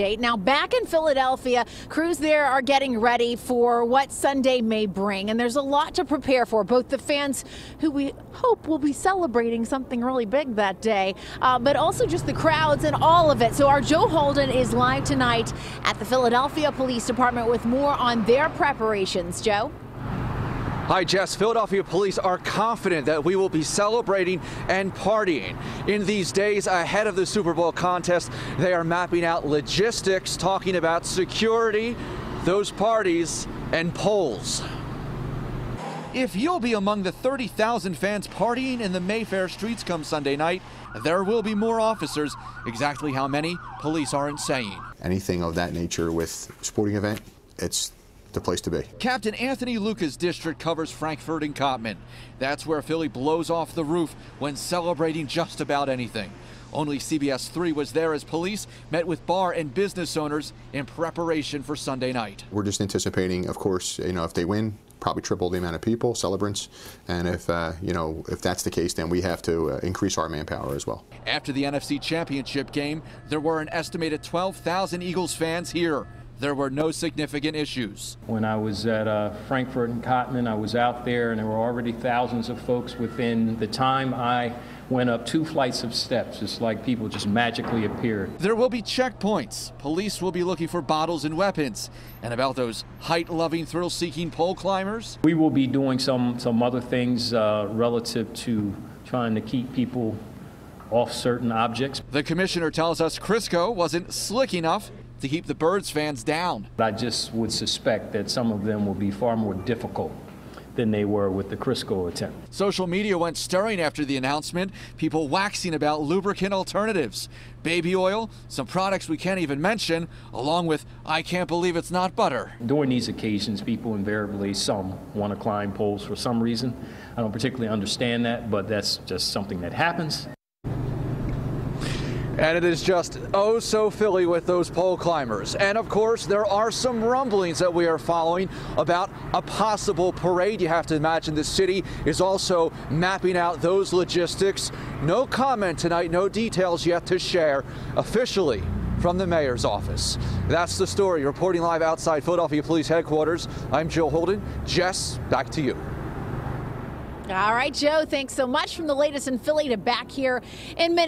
Now back in Philadelphia, crews there are getting ready for what Sunday may bring, and there's a lot to prepare for. Both the fans who we hope will be celebrating something really big that day, but also just the crowds and all of it. So our Joe Holden is live tonight at the Philadelphia Police Department with more on their preparations. Joe? Hi, Jess. Philadelphia police are confident that we will be celebrating and partying. In these days ahead of the Super Bowl contest, they are mapping out logistics, talking about security, those parties, and polls. If you'll be among the 30,000 fans partying in the Mayfair streets come Sunday night, there will be more officers. Exactly how many, police aren't saying. Anything of that nature with sporting event, it's the place to be. Captain Anthony Luca's district covers Frankfurt and Cottman. That's where Philly blows off the roof when celebrating just about anything. Only CBS 3 was there as police met with bar and business owners in preparation for Sunday night. We're just anticipating, of course, if they win, probably triple the amount of people, celebrants, and if that's the case, then we have to increase our manpower as well. After the NFC Championship game, there were an estimated 12,000 Eagles fans here. There were no significant issues. When I was at Frankfurt and Cottman, I was out there and there were already thousands of folks within the time I went up 2 flights of steps. It's like people just magically appeared. There will be checkpoints. Police will be looking for bottles and weapons. And about those height-loving, thrill-seeking pole climbers? We will be doing some other things relative to trying to keep people off certain objects. The commissioner tells us Crisco wasn't slick enough to keep the Birds fans down. I just would suspect that some of them will be far more difficult than they were with the Crisco attempt. Social media went stirring after the announcement, people waxing about lubricant alternatives. Baby oil, some products we can't even mention, along with I can't believe it's not butter. During these occasions, people invariably, some want to climb poles for some reason. I don't particularly understand that, but that's just something that happens. And it is just oh so Philly with those pole climbers. And of course, there are some rumblings that we are following about a possible parade. You have to imagine the city is also mapping out those logistics. No comment tonight, no details yet to share officially from the mayor's office. That's the story. Reporting live outside Philadelphia Police Headquarters, I'm Joe Holden. Jess, back to you. All right, Joe, thanks so much. From the latest in Philly to back here in Minnesota.